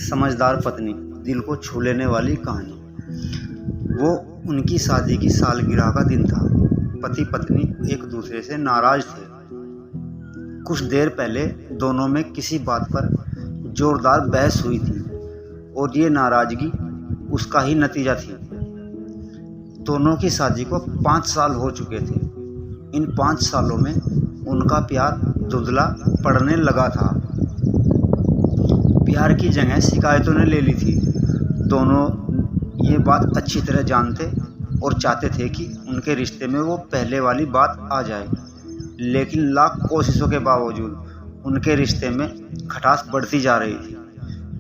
समझदार पत्नी, दिल को छू लेने वाली कहानी। वो उनकी शादी की सालगिरह का दिन था। पति पत्नी एक दूसरे से नाराज थे। कुछ देर पहले दोनों में किसी बात पर जोरदार बहस हुई थी और ये नाराजगी उसका ही नतीजा थी। दोनों की शादी को 5 साल हो चुके थे। इन 5 सालों में उनका प्यार धुंधला पड़ने लगा था। प्यार की जगह शिकायतों ने ले ली थी। दोनों ये बात अच्छी तरह जानते और चाहते थे कि उनके रिश्ते में वो पहले वाली बात आ जाए, लेकिन लाख कोशिशों के बावजूद उनके रिश्ते में खटास बढ़ती जा रही थी।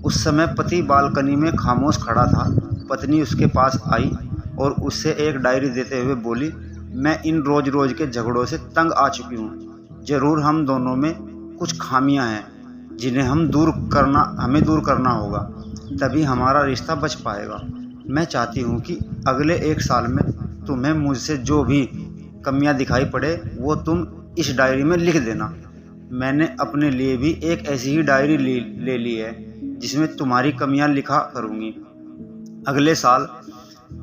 उस समय पति बालकनी में खामोश खड़ा था। पत्नी उसके पास आई और उससे एक डायरी देते हुए बोली, मैं इन रोज रोज के झगड़ों से तंग आ चुकी हूँ। जरूर हम दोनों में कुछ खामियां हैं जिन्हें हमें दूर करना होगा, तभी हमारा रिश्ता बच पाएगा। मैं चाहती हूँ कि अगले 1 साल में तुम्हें मुझसे जो भी कमियां दिखाई पड़े वो तुम इस डायरी में लिख देना। मैंने अपने लिए भी एक ऐसी ही डायरी ले ली है जिसमें तुम्हारी कमियां लिखा करूँगी। अगले साल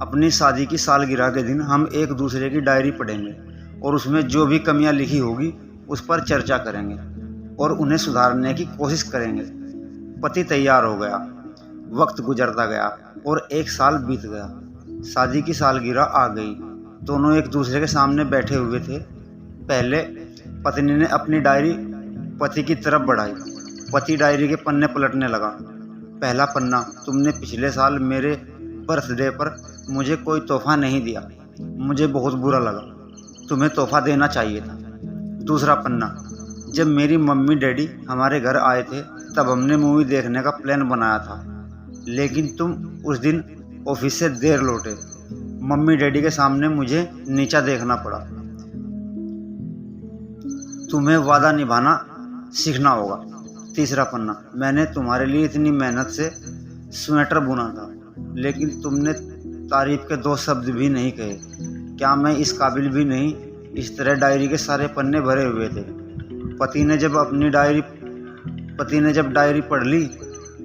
अपनी शादी की सालगिरह के दिन हम एक दूसरे की डायरी पढ़ेंगे और उसमें जो भी कमियां लिखी होगी उस पर चर्चा करेंगे और उन्हें सुधारने की कोशिश करेंगे। पति तैयार हो गया। वक्त गुजरता गया और 1 साल बीत गया। शादी की सालगिरह आ गई। दोनों एक दूसरे के सामने बैठे हुए थे। पहले पत्नी ने अपनी डायरी पति की तरफ बढ़ाई। पति डायरी के पन्ने पलटने लगा। पहला पन्ना, तुमने पिछले साल मेरे बर्थडे पर मुझे कोई तोहफा नहीं दिया। मुझे बहुत बुरा लगा। तुम्हें तोहफा देना चाहिए था। दूसरा पन्ना, जब मेरी मम्मी डैडी हमारे घर आए थे तब हमने मूवी देखने का प्लान बनाया था, लेकिन तुम उस दिन ऑफिस से देर लौटे। मम्मी डैडी के सामने मुझे नीचा देखना पड़ा। तुम्हें वादा निभाना सीखना होगा। तीसरा पन्ना, मैंने तुम्हारे लिए इतनी मेहनत से स्वेटर बुना था, लेकिन तुमने तारीफ के 2 शब्द भी नहीं कहे। क्या मैं इस काबिल भी नहीं? इस तरह डायरी के सारे पन्ने भरे हुए थे। पति ने जब डायरी पढ़ ली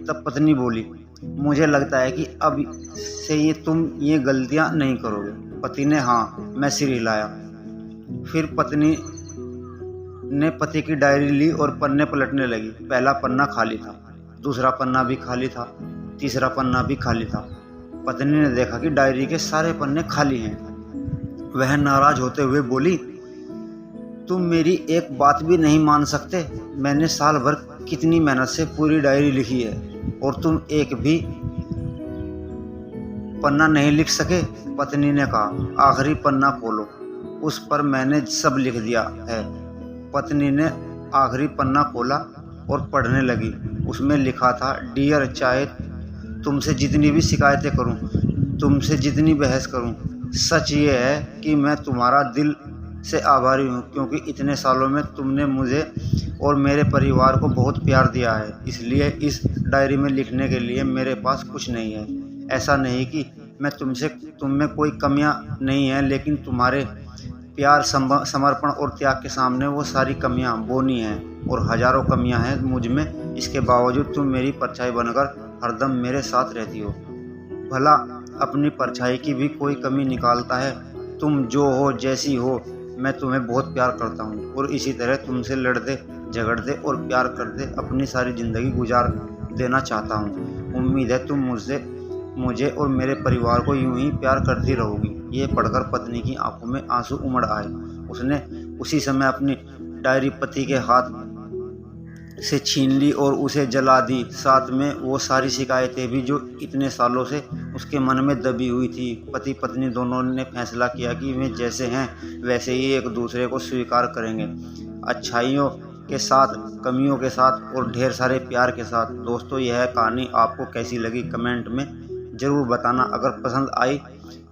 तब पत्नी बोली, मुझे लगता है कि अब से तुम ये गलतियां नहीं करोगे। पति ने हाँ मैं सिर हिलाया। फिर पत्नी ने पति की डायरी ली और पन्ने पलटने लगी। पहला पन्ना खाली था, दूसरा पन्ना भी खाली था, तीसरा पन्ना भी खाली था। पत्नी ने देखा कि डायरी के सारे पन्ने खाली हैं। वह नाराज होते हुए बोली, तुम मेरी एक बात भी नहीं मान सकते? मैंने साल भर कितनी मेहनत से पूरी डायरी लिखी है और तुम एक भी पन्ना नहीं लिख सके। पत्नी ने कहा, आखिरी पन्ना खोलो, उस पर मैंने सब लिख दिया है। पत्नी ने आखिरी पन्ना खोला और पढ़ने लगी। उसमें लिखा था, डियर, चाहे तुमसे जितनी भी शिकायतें करूं, तुमसे जितनी बहस करूं, सच ये है कि मैं तुम्हारा दिल से आभारी हूं, क्योंकि इतने सालों में तुमने मुझे और मेरे परिवार को बहुत प्यार दिया है। इसलिए इस डायरी में लिखने के लिए मेरे पास कुछ नहीं है। ऐसा नहीं कि तुम में कोई कमियां नहीं हैं, लेकिन तुम्हारे प्यार, समर्पण और त्याग के सामने वो सारी कमियां बोनी हैं और हजारों कमियां हैं मुझ में। इसके बावजूद तुम मेरी परछाई बनकर हरदम मेरे साथ रहती हो। भला अपनी परछाई की भी कोई कमी निकालता है? तुम जो हो, जैसी हो, मैं तुम्हें बहुत प्यार करता हूँ और इसी तरह तुमसे लड़ते, झगड़ते और प्यार करते अपनी सारी ज़िंदगी गुजार देना चाहता हूँ। उम्मीद है तुम मुझे और मेरे परिवार को यूं ही प्यार करती रहोगी। ये पढ़कर पत्नी की आंखों में आंसू उमड़ आए। उसने उसी समय अपनी डायरी पति के हाथ से छीन ली और उसे जला दी। साथ में वो सारी शिकायतें भी जो इतने सालों से उसके मन में दबी हुई थी। पति पत्नी दोनों ने फैसला किया कि वे जैसे हैं वैसे ही एक दूसरे को स्वीकार करेंगे, अच्छाइयों के साथ, कमियों के साथ और ढेर सारे प्यार के साथ। दोस्तों, यह कहानी आपको कैसी लगी कमेंट में ज़रूर बताना। अगर पसंद आई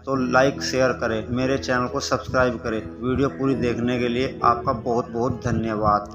तो लाइक शेयर करें, मेरे चैनल को सब्सक्राइब करें। वीडियो पूरी देखने के लिए आपका बहुत बहुत धन्यवाद।